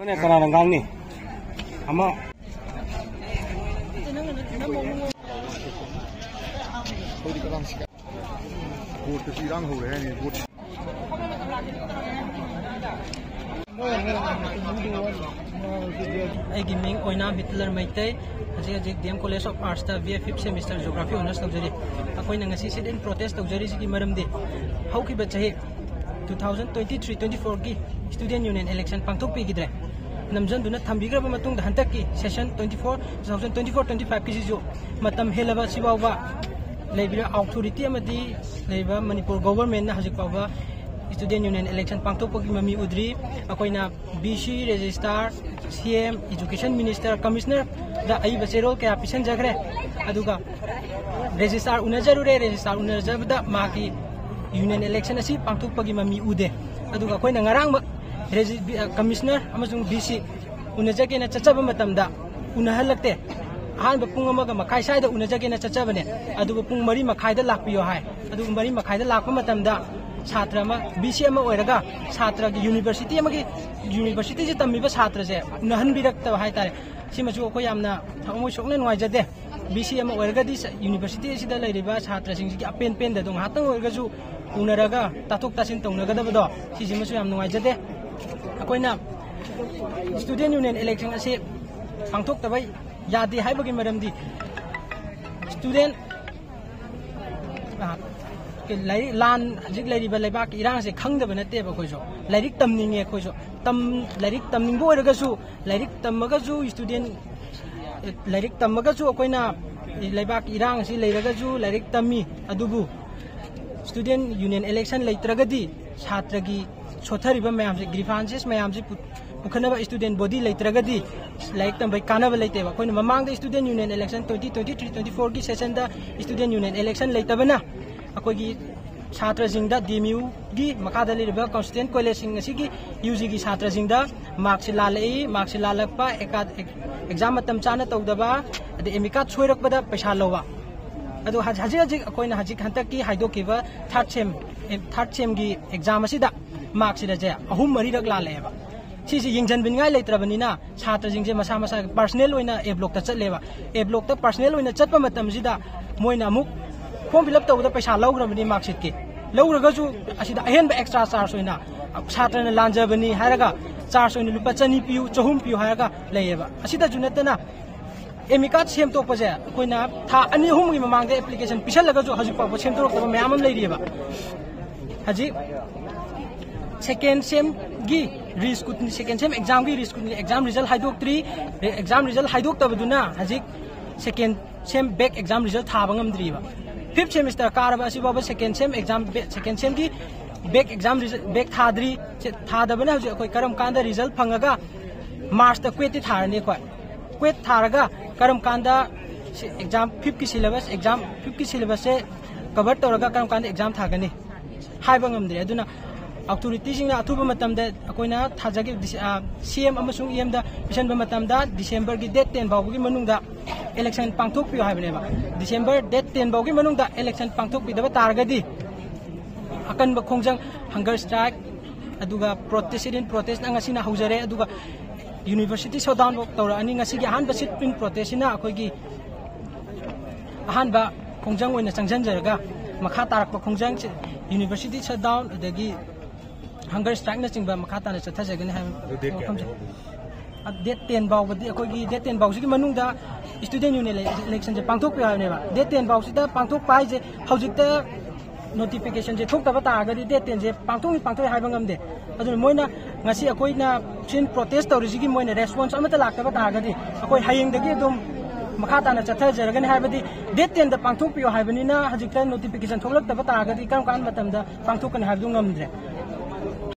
Mana karena gang ni, ama. Ming Oina Hitler Maite, DM College of Arts, via 5th semester Geography Honours Tawjari. Ako nang sit in protest Tawjari si Maram de. How ki bachahe 2023-24 ki Student Union election pangtok pi gidre. Namjan duna thambigra ba matung hantak ki session 2024-25 ki jo matam helaba sibawa labor authority amadi labor Manipur government na hajik pawa Student Union election pangtok pagi mami udri ako na BC registrar CM Education Minister Commissioner da ai baserol kaya pisan jagre aduga registrar unajabda maki Union election asi pangtok pagi mami ude aduga ko na ngarang Commissioner amasung BC unajake na chachaba matamda unahalakte ahanba pung amaga makai saida unajake na chachabane aduga pung mari makai da lakpiyo hai aduga mari makai da lakpa matamda छात्र BC छात्र की university से तमीब छात्र से उनहनबिरक्तब हाइतारे सिमसु अखोय यामना थमोय सोकने नुवाइजदे BC university सिदा लैरिबा छात्र सिंग की open pen दो हातंग ओरगजु उनरगा ताथोक तासिन तौनगदबदो सिसिमसु याम नुवाइजदे अखोयना स्टूडेंट यूनियन इलेक्शन असे पांथोक्तबा यादे हाइबगी मरमदी स्टूडेंट लान हजिक लैरिबा लेबाक इरांग से खंगदब नतेबा खोजो लाइरिक तमनिंगे खोजो लाइरिक तमनिंगबो ओरगसु लाइरिक तमगसु स्टूडेंट लाइरिक तमगसु अखोयना लेबाक इरांग से लैरगसु लाइरिक तमी अदुबु स्टूडेंट यूनियन इलेक्शन लैत्रगदी छात्र की सोथरिबा मयाम से ग्रीवांसेस मयाम से पुखनबा स्टूडेंट बॉडी लैत्रगदी लाइक तम कानबा लैतेबा अखोयना ममांग स्टूडेंट यूनियन इलेक्शन 2023-24 की सेशन दा स्टूडेंट यूनियन इलेक्शन लैतबना अखोगी छात्र सिंगदा DMU की मखादा लेरिबा कॉन्स्टिट्यूएंट कॉलेज सिंग की UG की छात्र सिंगदा मार्क्स लालकपा एग्जाम मतम चाना तौदबा अदे एमिका छोइरकबदा पैसा लौवा अदो हजी अखोइना हजी हंतक की हाइदोकिबा थर्ड सेम की एग्जाम असिदा मार्क्स जे अहुम मरीरक लालेबा सिसी यिंजनबिनगाय लेत्रबनिना छात्र सिंग जे मसा मसा पर्सनल ओइना ए ब्लॉक ता चतलेबा ए ब्लॉक ता पर्सनल ओइना चतपा मतम सिदा मोइना अमुक फॉर्म फिलअप तौद पैसा लौग्रबनी मार्कशीट की लौग्रगजु असिदा अहेन एक्स्ट्रा चार्ज होइना छात्रना लांजबनी हारगा चार्ज होइना लुपा 200 पियु 400 पियु हारगा लेयबा असिदा जुनतना एमिकाट सेम तोपजे कोइना था अनि हुम की ममांग दे एप्लीकेशन पिसलगजु हजि पाबो सेम तोरक मयाम लैरिबा हजि सेकेंड सेम की रिस्कुटनी सेकेंड सेम एग्जाम की रिस्कुटनी एग्जाम रिजल्ट हाइदोक तबदुना हजि second sem back exam result थाबा ngamdriba 5th semester कारबा असिबाबा सेकेंड सेम की बैक एग्जाम बैक थाद्री थादबने हजि अखोय करम कांदा रिजल्ट फंगागा मार्च ता क्वेट थारने क्वेट थारगा करम कांदा एग्जाम 5 की सिलेबस से कवर तौरगा करम कांदा exam थागनी हाइबा ngamdre aduna authority singna athuba matamda akoina thajagi CM amasung EM da pisan ba matamda December gi date 10 bawgi manungda election pangthok pi haibneba December date 10 bawgi manungda election pangthok pi daba targadi akan ba khongjang hunger strike aduga protest angasina haujare aduga university shutdown bok tawra ani ngasi gi han ba sit pin protest ina akoigi han ba khongjang oina changjanjaraga makha tarak ba khongjang university shutdown adagi hunger strike na chingba makata na chathajagani ha date 10 bawdi akogi date 10 bawsi ki manungda student union election je pangthok pi haibneba date 10 bawsi da pangthok pai je haujikta notification je thokta ta agadi date 10 je pangthok haiba ngamde adu moina ngasi akoina chin protest tawrisi ki moina response amata lakta ta agadi akoi hayeng dagi dum makata na chathajagani haibadi date 10 da pangthok pi haibani na hajikta notification thoklak ta agadi kam kan matamda pangthok kan haibdu ngamdre